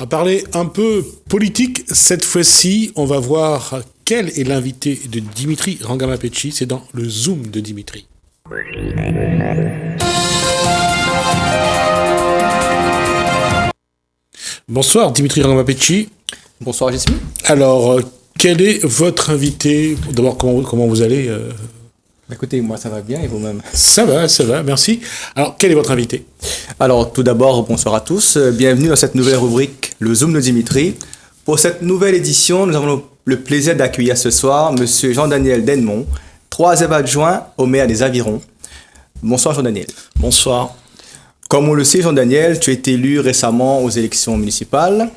On va parler un peu politique. Cette fois-ci, on va voir quel est l'invité de Dimitri Rangamapetchi. C'est dans le Zoom de Dimitri. Bonsoir Dimitri Rangamapetchi. Bonsoir Jasmine. Alors, quel est votre invité? D'abord, comment vous allez Écoutez, moi ça va bien et vous-même? Ça va, merci. Alors, quel est votre invité? Alors, tout d'abord, bonsoir à tous. Bienvenue dans cette nouvelle rubrique, le Zoom de Dimitri. Pour cette nouvelle édition, nous avons le plaisir d'accueillir ce soir Monsieur Jean-Daniel Denmont, troisième adjoint au maire des Avirons. Bonsoir Jean-Daniel. Bonsoir. Comme on le sait, Jean-Daniel, tu es élu récemment aux élections municipales.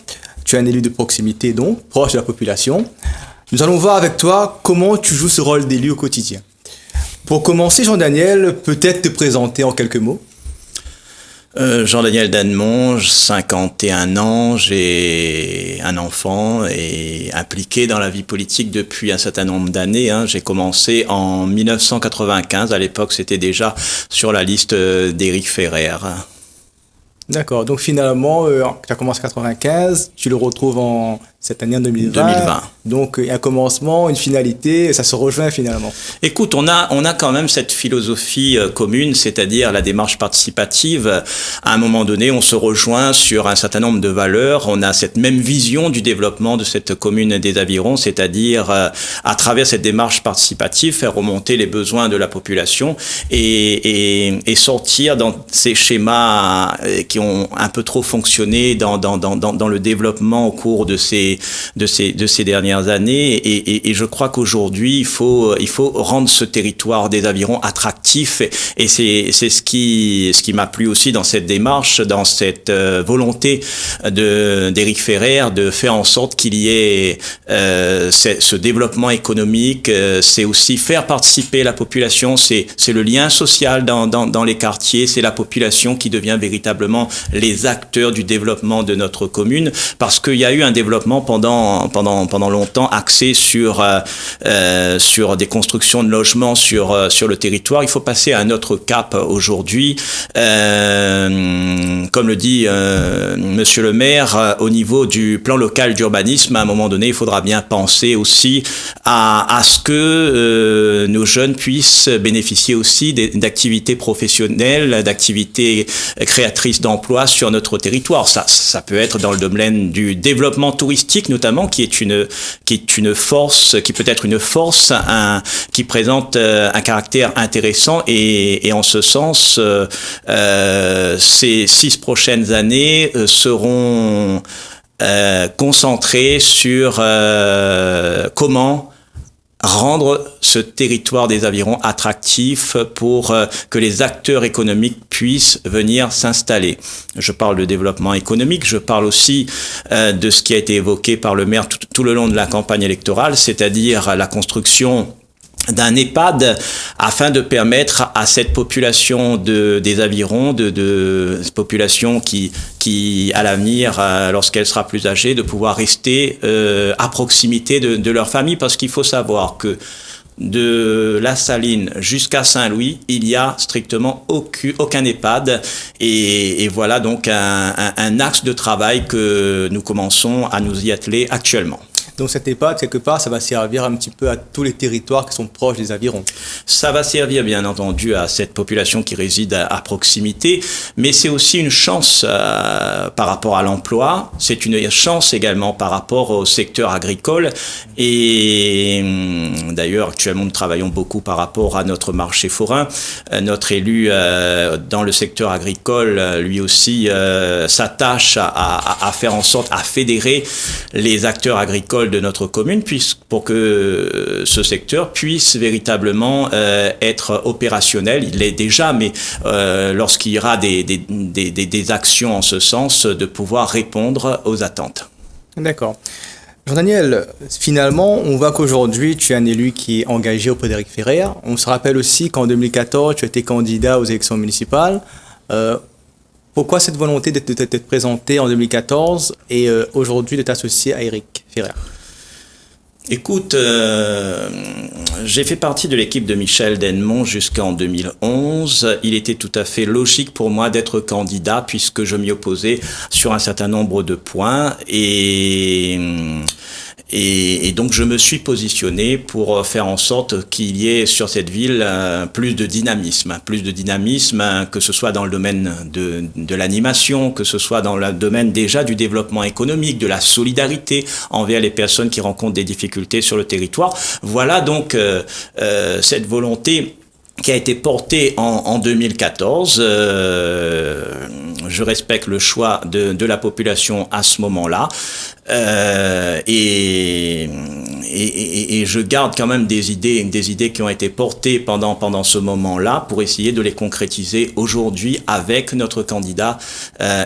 Tu es un élu de proximité, donc proche de la population. Nous allons voir avec toi comment tu joues ce rôle d'élu au quotidien. Pour commencer, Jean-Daniel, peut-être te présenter en quelques mots. Jean-Daniel Denmont, 51 ans, j'ai un enfant et impliqué dans la vie politique depuis un certain nombre d'années. J'ai commencé en 1995, à l'époque c'était déjà sur la liste d'Éric Ferrer. D'accord, donc finalement, tu as commencé en 95, tu le retrouves en cette année en 2020. Donc un commencement, une finalité, ça se rejoint finalement. Écoute, on a quand même cette philosophie commune, c'est-à-dire la démarche participative. À un moment donné, on se rejoint sur un certain nombre de valeurs. On a cette même vision du développement de cette commune des Avirons, c'est-à-dire à travers cette démarche participative, faire remonter les besoins de la population et sortir dans ces schémas qui ont un peu trop fonctionné dans le développement au cours de ces dernières années et je crois qu'aujourd'hui il faut rendre ce territoire des Avirons attractif et c'est ce qui m'a plu aussi dans cette démarche, dans cette volonté d'Éric Ferrer de faire en sorte qu'il y ait ce développement économique, c'est aussi faire participer la population, c'est le lien social dans les quartiers, c'est la population qui devient véritablement les acteurs du développement de notre commune parce qu'il y a eu un développement pendant longtemps axé sur des constructions de logements sur le territoire. Il faut passer à un autre cap aujourd'hui. Comme le dit Monsieur le maire, au niveau du plan local d'urbanisme, à un moment donné, il faudra bien penser aussi à ce que nos jeunes puissent bénéficier aussi d'activités professionnelles, d'activités créatrices d'emplois sur notre territoire. Ça peut être dans le domaine du développement touristique notamment, qui est une force, qui peut être une force, qui présente un caractère intéressant et en ce sens, ces 6 prochaines années seront concentrées sur comment rendre ce territoire des Avirons attractif pour que les acteurs économiques puissent venir s'installer. Je parle de développement économique, je parle aussi de ce qui a été évoqué par le maire tout le long de la campagne électorale, c'est-à-dire la construction d'un EHPAD afin de permettre à cette population des Avirons, de population qui à l'avenir, lorsqu'elle sera plus âgée, de pouvoir rester à proximité de leur famille, parce qu'il faut savoir que de La Saline jusqu'à Saint-Louis, il y a strictement aucun EHPAD et voilà donc un axe de travail que nous commençons à nous y atteler actuellement. Donc cet EHPAD, quelque part, ça va servir un petit peu à tous les territoires qui sont proches des Avirons. Ça va servir, bien entendu, à cette population qui réside à proximité, mais c'est aussi une chance par rapport à l'emploi, c'est une chance également par rapport au secteur agricole. Et d'ailleurs, actuellement, nous travaillons beaucoup par rapport à notre marché forain. Notre élu dans le secteur agricole, lui aussi, s'attache à faire en sorte, à fédérer les acteurs agricoles de notre commune pour que ce secteur puisse véritablement être opérationnel. Il l'est déjà, mais lorsqu'il y aura des actions en ce sens, de pouvoir répondre aux attentes. D'accord. Jean-Daniel, finalement, on voit qu'aujourd'hui, tu es un élu qui est engagé auprès d'Éric Ferrer. On se rappelle aussi qu'en 2014, tu as été candidat aux élections municipales. Pourquoi cette volonté de te présenter en 2014 et aujourd'hui de t'associer à Éric Ferrer? Écoute, j'ai fait partie de l'équipe de Michel Dennemont jusqu'en 2011. Il était tout à fait logique pour moi d'être candidat puisque je m'y opposais sur un certain nombre de points et donc je me suis positionné pour faire en sorte qu'il y ait sur cette ville plus de dynamisme, que ce soit dans le domaine de l'animation, que ce soit dans le domaine déjà du développement économique, de la solidarité envers les personnes qui rencontrent des difficultés sur le territoire. Voilà donc cette volonté qui a été portée en 2014. Je respecte le choix de la population à ce moment-là. Et je garde quand même des idées qui ont été portées pendant ce moment-là pour essayer de les concrétiser aujourd'hui avec notre candidat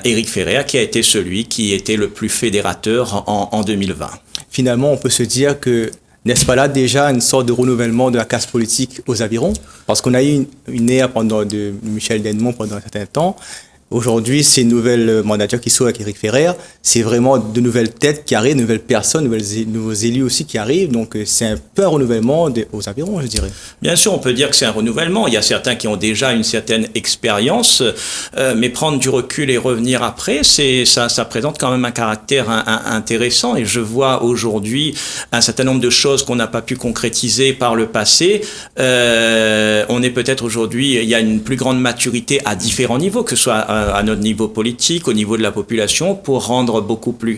Éric Ferrer, qui a été celui qui était le plus fédérateur en 2020. Finalement, on peut se dire que n'est-ce pas là déjà une sorte de renouvellement de la classe politique aux Avirons? Parce qu'on a eu une ère de Michel Dennemont pendant un certain temps. Aujourd'hui, c'est une nouvelle mandature qui sort avec Éric Ferrer. C'est vraiment de nouvelles têtes qui arrivent, de nouvelles personnes, nouveaux élus aussi qui arrivent. Donc, c'est un peu un renouvellement aux Avirons, je dirais. Bien sûr, on peut dire que c'est un renouvellement. Il y a certains qui ont déjà une certaine expérience, mais prendre du recul et revenir après, ça présente quand même un caractère intéressant. Et je vois aujourd'hui un certain nombre de choses qu'on n'a pas pu concrétiser par le passé. On est peut-être aujourd'hui, il y a une plus grande maturité à différents niveaux, que ce soit à notre niveau politique, au niveau de la population, pour rendre beaucoup plus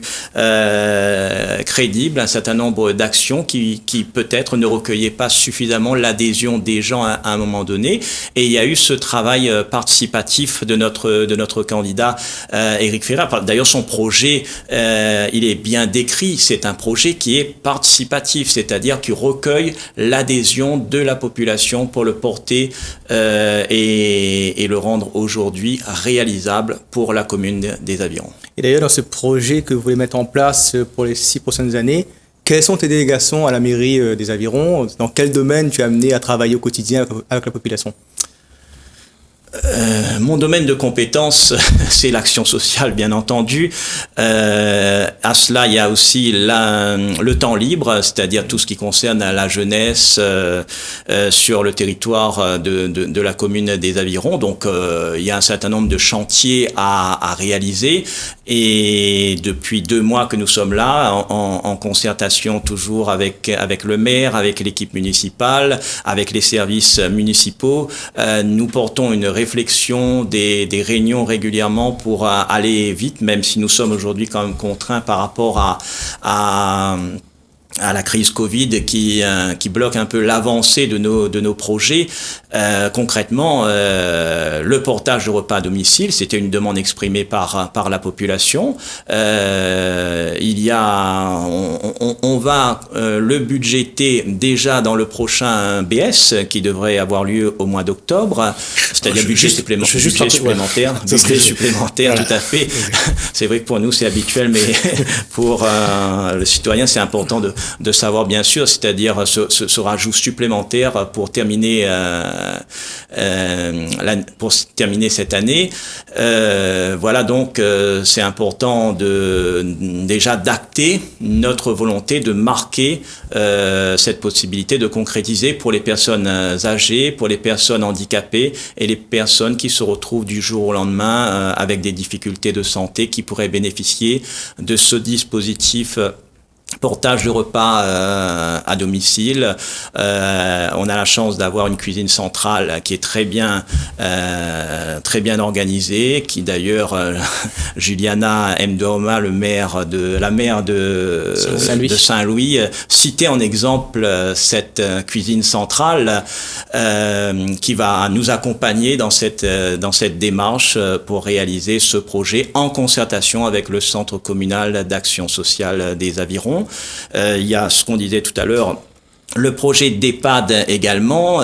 crédible un certain nombre d'actions qui peut-être ne recueillaient pas suffisamment l'adhésion des gens à un moment donné. Et il y a eu ce travail participatif de notre candidat Éric Ferrer. D'ailleurs, son projet, il est bien décrit. C'est un projet qui est participatif, c'est-à-dire qui recueille l'adhésion de la population pour le porter et le rendre aujourd'hui réalisable pour la commune des Avirons. Et d'ailleurs, dans ce projet que vous voulez mettre en place pour les 6 prochaines années, quelles sont tes délégations à la mairie des Avirons? Dans quel domaine tu es amené à travailler au quotidien avec la population? Mon domaine de compétence, c'est l'action sociale, bien entendu. À cela, il y a aussi le temps libre, c'est-à-dire tout ce qui concerne la jeunesse sur le territoire de la commune des Avirons. Donc, il y a un certain nombre de chantiers à réaliser. Et depuis 2 mois que nous sommes là, en concertation toujours avec le maire, avec l'équipe municipale, avec les services municipaux, nous portons une réflexion, des réunions régulièrement pour aller vite, même si nous sommes aujourd'hui quand même contraints par rapport à la crise Covid qui bloque un peu l'avancée de nos projets. Concrètement, le portage de repas à domicile, c'était une demande exprimée par la population. On va le budgéter déjà dans le prochain BS qui devrait avoir lieu au mois d'octobre, c'est-à-dire budget supplémentaire, voilà. Tout à fait. C'est vrai que pour nous c'est habituel, mais pour le citoyen c'est important de savoir bien sûr, c'est-à-dire ce rajout supplémentaire pour terminer cette année. Voilà donc c'est important déjà d'acter notre volonté de marquer cette possibilité de concrétiser pour les personnes âgées, pour les personnes handicapées et les personnes qui se retrouvent du jour au lendemain avec des difficultés de santé qui pourraient bénéficier de ce dispositif portage de repas à domicile. On a la chance d'avoir une cuisine centrale qui est très bien organisée, qui d'ailleurs Juliana Mdooma, la mère de Saint-Louis, citait en exemple cette cuisine centrale qui va nous accompagner dans cette démarche pour réaliser ce projet en concertation avec le Centre communal d'action sociale des Avirons. Il y a ce qu'on disait tout à l'heure, Le projet d'EHPAD également,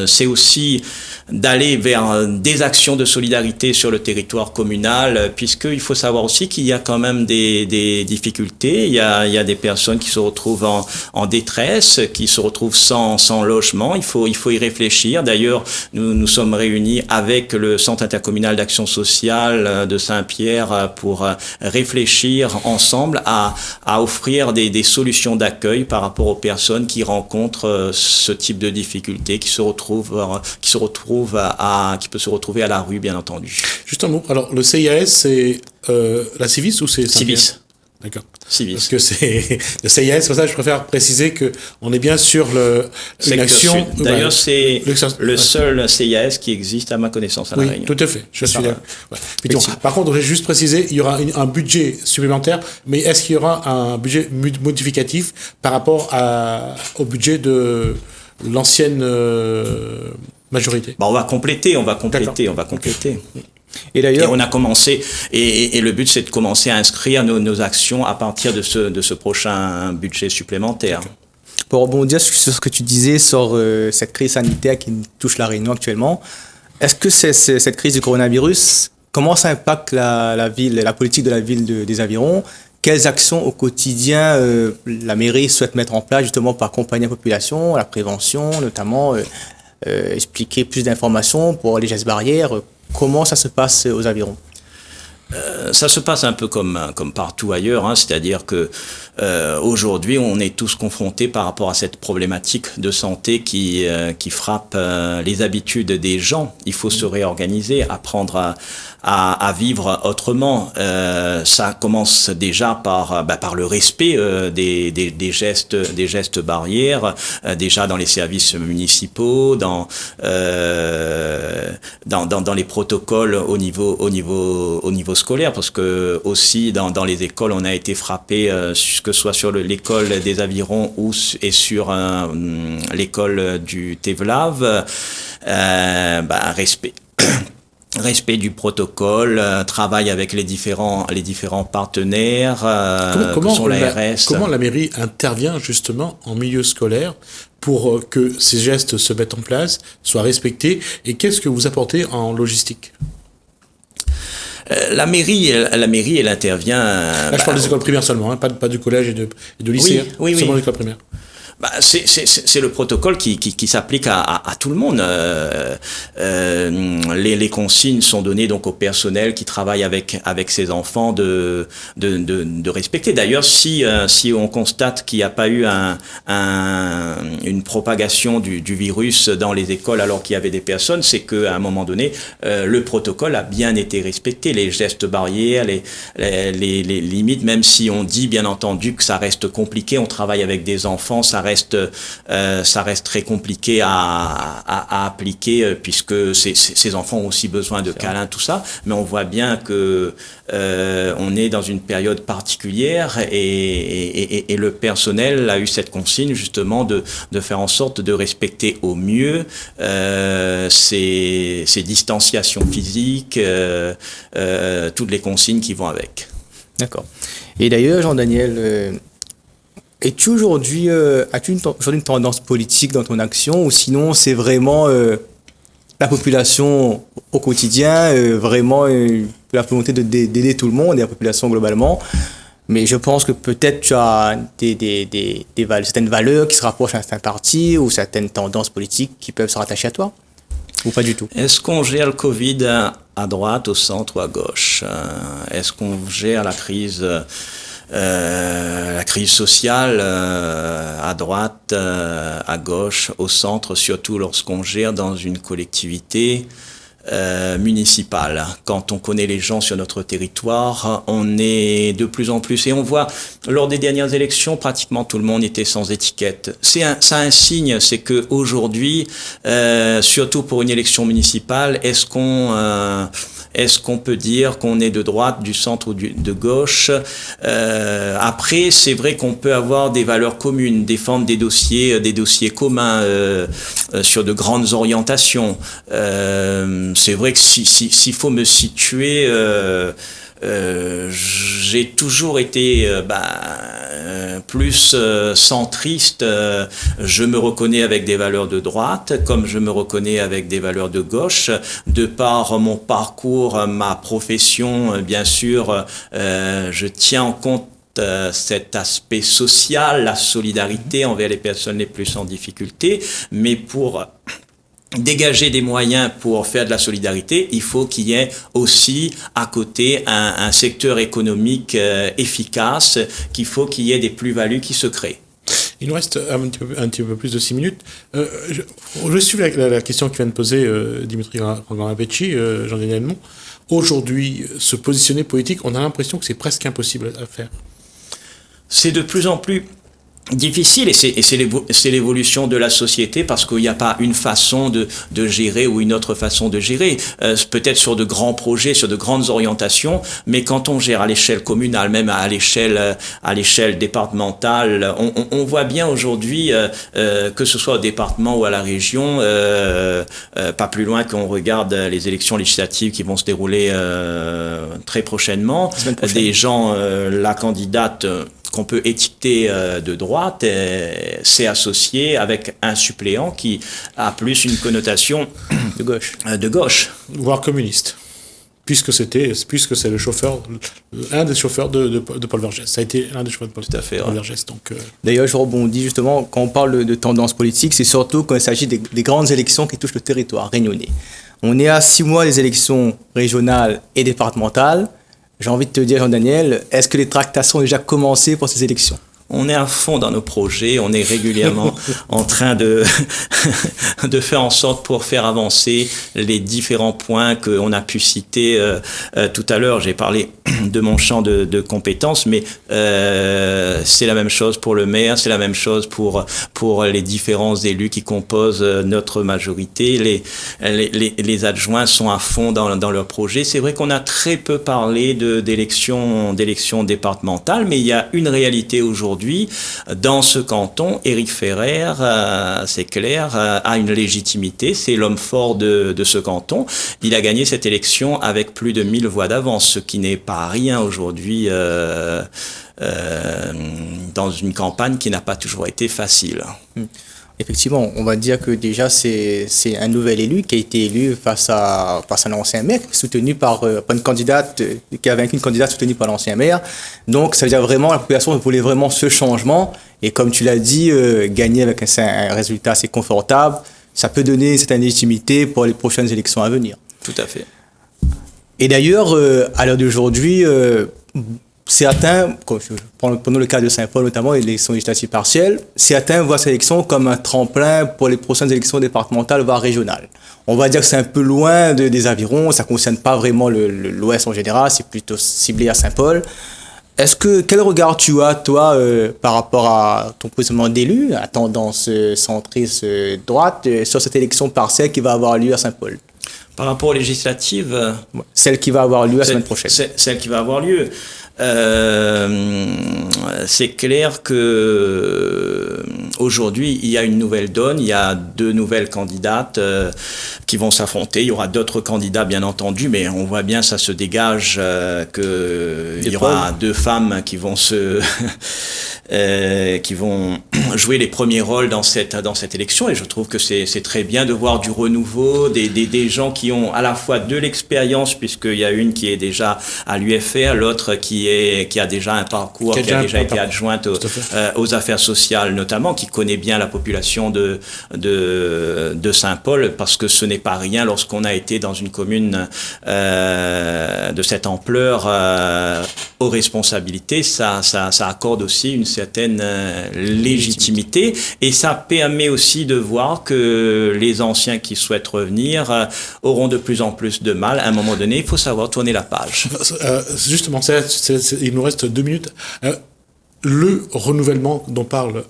c'est aussi d'aller vers des actions de solidarité sur le territoire communal, puisqu'il faut savoir aussi qu'il y a quand même des difficultés. Il y a des personnes qui se retrouvent en détresse, qui se retrouvent sans logement. Il faut y réfléchir. D'ailleurs, nous sommes réunis avec le Centre intercommunal d'action sociale de Saint-Pierre pour réfléchir ensemble à offrir des solutions d'accueil par rapport aux personnes qui rencontrent ce type de difficultés, qui peut se retrouver à la rue, bien entendu. Juste un mot. Alors, le CIAS, c'est la Civis ou c'est Saint-Pierre ? Civis. D'accord. Civis. Parce que c'est le CIAS, pour ça je préfère préciser qu'on est bien sur une action. D'ailleurs, c'est le seul CIAS qui existe à ma connaissance à La Réunion. Tout à fait. Je suis d'accord. Ouais. Par contre, je vais juste préciser, il y aura un budget supplémentaire, mais est-ce qu'il y aura un budget modificatif par rapport au budget de l'ancienne majorité? On va compléter. Et d'ailleurs, on a commencé, et le but c'est de commencer à inscrire nos actions à partir de ce prochain budget supplémentaire. pour rebondir sur ce que tu disais sur cette crise sanitaire qui touche la Réunion actuellement, est-ce que cette crise du coronavirus, comment ça impacte la ville, la politique de la ville des Avirons? Quelles actions au quotidien la mairie souhaite mettre en place justement pour accompagner la population, la prévention, notamment expliquer plus d'informations pour les gestes barrières? Comment ça se passe aux Avirons? Ça se passe un peu comme partout ailleurs, hein, c'est-à-dire que aujourd'hui on est tous confrontés par rapport à cette problématique de santé qui frappe les habitudes des gens. Il faut se réorganiser, apprendre à vivre autrement. Ça commence déjà par le respect des gestes barrières, déjà dans les services municipaux, dans les protocoles au niveau scolaire, parce que aussi dans les écoles on a été frappé, que ce soit sur l'école des Avirons et sur l'école du Tevlav, respect du protocole, travail avec les différents partenaires, que sont l'ARS. Comment la mairie intervient justement en milieu scolaire pour que ces gestes se mettent en place, soient respectés, et qu'est-ce que vous apportez en logistique? La mairie, elle intervient. Là, je parle des écoles primaires seulement, hein, pas du collège et de lycée, seulement l'école primaire. C'est le protocole qui s'applique à tout le monde. Les consignes sont données donc au personnel qui travaille avec ces enfants de respecter. D'ailleurs, si on constate qu'il n'y a pas eu une propagation du virus dans les écoles alors qu'il y avait des personnes, c'est qu'à un moment donné, le protocole a bien été respecté. Les gestes barrières, les limites, même si on dit bien entendu que ça reste compliqué, on travaille avec des enfants, ça reste très compliqué à appliquer, puisque ces enfants ont aussi besoin de câlins, tout ça. Mais on voit bien que on est dans une période particulière et le personnel a eu cette consigne justement de faire en sorte de respecter au mieux ces distanciations physiques, toutes les consignes qui vont avec. D'accord. Et d'ailleurs, Jean-Daniel, as-tu aujourd'hui une tendance politique dans ton action, ou sinon c'est vraiment la population au quotidien, vraiment la volonté d'aider tout le monde et la population globalement? Mais je pense que peut-être tu as certaines valeurs qui se rapprochent à certains partis ou certaines tendances politiques qui peuvent se rattacher à toi, ou pas du tout? Est-ce qu'on gère le Covid à droite, au centre ou à gauche? Est-ce qu'on gère la crise sociale à droite, à gauche, au centre, surtout lorsqu'on gère dans une collectivité municipale? Quand on connaît les gens sur notre territoire, on est de plus en plus, et on voit lors des dernières élections, pratiquement tout le monde était sans étiquette. Ça a un signe, c'est que aujourd'hui, surtout pour une élection municipale, est-ce qu'on peut dire qu'on est de droite, du centre ou de gauche? Après, c'est vrai qu'on peut avoir des valeurs communes, défendre des dossiers communs sur de grandes orientations. C'est vrai que s'il faut me situer, j'ai toujours été plus centriste, je me reconnais avec des valeurs de droite, comme je me reconnais avec des valeurs de gauche. De par mon parcours, ma profession, bien sûr, je tiens en compte cet aspect social, la solidarité envers les personnes les plus en difficulté, mais pour dégager des moyens pour faire de la solidarité, il faut qu'il y ait aussi à côté un secteur économique efficace, qu'il faut qu'il y ait des plus-values qui se créent. Il nous reste un petit peu plus de 6 minutes. Je suis la question que vient de poser Dimitri Rangan-Apetchi, Jean-Daniel Mont. Aujourd'hui, se positionner politique, on a l'impression que c'est presque impossible à faire. C'est de plus en plus difficile, et c'est l'évolution de la société, parce qu'il n'y a pas une façon de gérer ou une autre façon de gérer, peut-être sur de grands projets, sur de grandes orientations, mais quand on gère à l'échelle communale, même à l'échelle départementale, on voit bien aujourd'hui que ce soit au département ou à la région, pas plus loin qu'on regarde les élections législatives qui vont se dérouler très prochainement, des gens, la candidate qu'on peut étiqueter de droite, s'est associé avec un suppléant qui a plus une connotation de gauche. Voire communiste. Puisque c'est le chauffeur, un des chauffeurs de Paul Vergès. Ça a été un des chauffeurs de Paul Vergès. Donc, D'ailleurs, je rebondis justement, quand on parle de tendance politique, c'est surtout quand il s'agit des grandes élections qui touchent le territoire réunionnais. On est à 6 mois des élections régionales et départementales. J'ai envie de te dire, Jean-Daniel, est-ce que les tractations ont déjà commencé pour ces élections ? On est à fond dans nos projets, on est régulièrement en train de faire en sorte pour faire avancer les différents points qu'on a pu citer tout à l'heure. J'ai parlé de mon champ de compétences, mais c'est la même chose pour le maire, c'est la même chose pour les différents élus qui composent notre majorité. Les adjoints sont à fond dans leurs projets. C'est vrai qu'on a très peu parlé d'élections départementales, mais il y a une réalité aujourd'hui. Dans ce canton, Éric Ferrer, c'est clair, a une légitimité. C'est l'homme fort de ce canton. Il a gagné cette élection avec plus de 1000 voix d'avance, ce qui n'est pas rien aujourd'hui dans une campagne qui n'a pas toujours été facile. Effectivement, on va dire que déjà c'est un nouvel élu qui a été élu face à un ancien maire soutenu par une candidate qui a vaincu une candidate soutenue par l'ancien maire. Donc ça veut dire vraiment la population voulait vraiment ce changement, et comme tu l'as dit, gagner avec un résultat assez confortable, ça peut donner une certaine légitimité pour les prochaines élections à venir. Tout à fait. Et d'ailleurs, à l'heure d'aujourd'hui, certains, prenons le cas de Saint-Paul notamment, l'élection législative partielle, certains voient cette élection comme un tremplin pour les prochaines élections départementales, voire régionales. On va dire que c'est un peu loin des avirons, ça ne concerne pas vraiment l'Ouest en général, c'est plutôt ciblé à Saint-Paul. Quel regard tu as, toi, par rapport à ton positionnement d'élu, à tendance centriste droite, sur cette élection partielle qui va avoir lieu à Saint-Paul ? Par rapport aux législatives, celle qui va avoir lieu la semaine prochaine. Celle qui va avoir lieu. C'est clair que aujourd'hui il y a une nouvelle donne, il y a 2 nouvelles candidates qui vont s'affronter. Il y aura d'autres candidats bien entendu, mais on voit bien ça se dégage que il y aura 2 femmes qui vont qui vont jouer les premiers rôles dans cette élection, et je trouve que c'est très bien de voir du renouveau, des gens qui ont à la fois de l'expérience, puisqu'il y a une qui est déjà à l'UFR, l'autre qui a déjà un parcours, qui a déjà été adjointe aux affaires sociales notamment, qui connaît bien la population de Saint-Paul, parce que ce n'est pas rien lorsqu'on a été dans une commune de cette ampleur aux responsabilités, ça accorde aussi une certaine légitimité, et ça permet aussi de voir que les anciens qui souhaitent revenir auront de plus en plus de mal. À un moment donné, il faut savoir tourner la page. Justement, il nous reste 2 minutes. Le renouvellement dont parle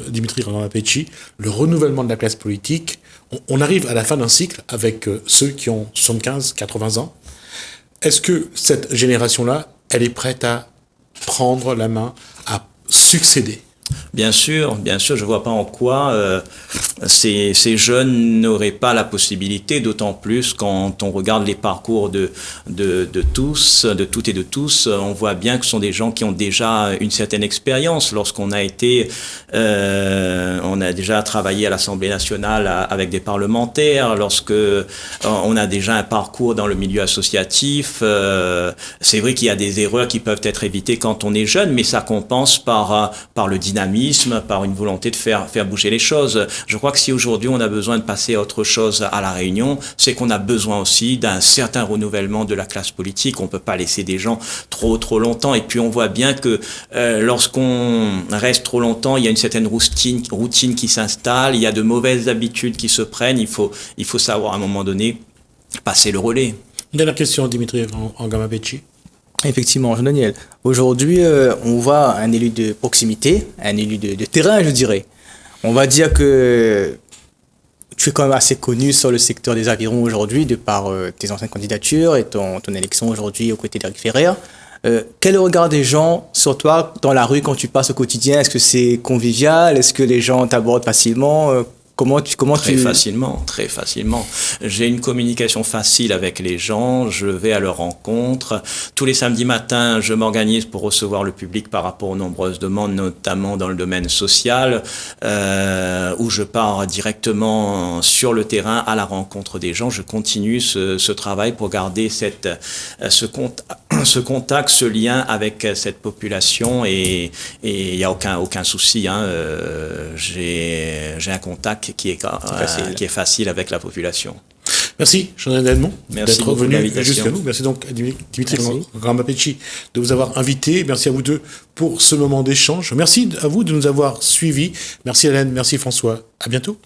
Dimitri Rangan-Apetchi, le renouvellement de la classe politique, on arrive à la fin d'un cycle avec ceux qui ont 75, 80 ans. Est-ce que cette génération-là, elle est prête à prendre la main, à succéder ? Bien sûr, je vois pas en quoi ces jeunes n'auraient pas la possibilité, d'autant plus quand on regarde les parcours de tous, de toutes et de tous, on voit bien que ce sont des gens qui ont déjà une certaine expérience. Lorsqu'on a été, on a déjà travaillé à l'Assemblée nationale avec des parlementaires, lorsque on a déjà un parcours dans le milieu associatif, c'est vrai qu'il y a des erreurs qui peuvent être évitées quand on est jeune, mais ça compense par le dynamisme, par une volonté de faire bouger les choses. Je crois que si aujourd'hui on a besoin de passer à autre chose à La Réunion, c'est qu'on a besoin aussi d'un certain renouvellement de la classe politique. On peut pas laisser des gens trop longtemps. Et puis on voit bien que lorsqu'on reste trop longtemps, il y a une certaine routine qui s'installe, il y a de mauvaises habitudes qui se prennent. Il faut savoir à un moment donné passer le relais. Dernière question, Dimitri Ngama-Bechi. Effectivement, Jean-Daniel. Aujourd'hui, on voit un élu de proximité, un élu de terrain, je dirais. On va dire que tu es quand même assez connu sur le secteur des avirons aujourd'hui, de par tes anciennes candidatures et ton élection aujourd'hui aux côtés d'Éric Ferrer. Quel est le regard des gens sur toi dans la rue quand tu passes au quotidien? Est-ce que c'est convivial? Est-ce que les gens t'abordent facilement? Très facilement. J'ai une communication facile avec les gens, je vais à leur rencontre. Tous les samedis matins, je m'organise pour recevoir le public par rapport aux nombreuses demandes, notamment dans le domaine social, où je pars directement sur le terrain à la rencontre des gens. Je continue ce travail pour garder ce contact, ce lien avec cette population et il n'y a aucun souci. J'ai un contact qui est facile avec la population. Merci, Jean-Daniel Edmond, d'être venu jusqu'à nous. Merci donc à Dimitri Ngama-Bechi de vous avoir invité. Merci à vous deux pour ce moment d'échange. Merci à vous de nous avoir suivis. Merci Hélène, merci François. À bientôt.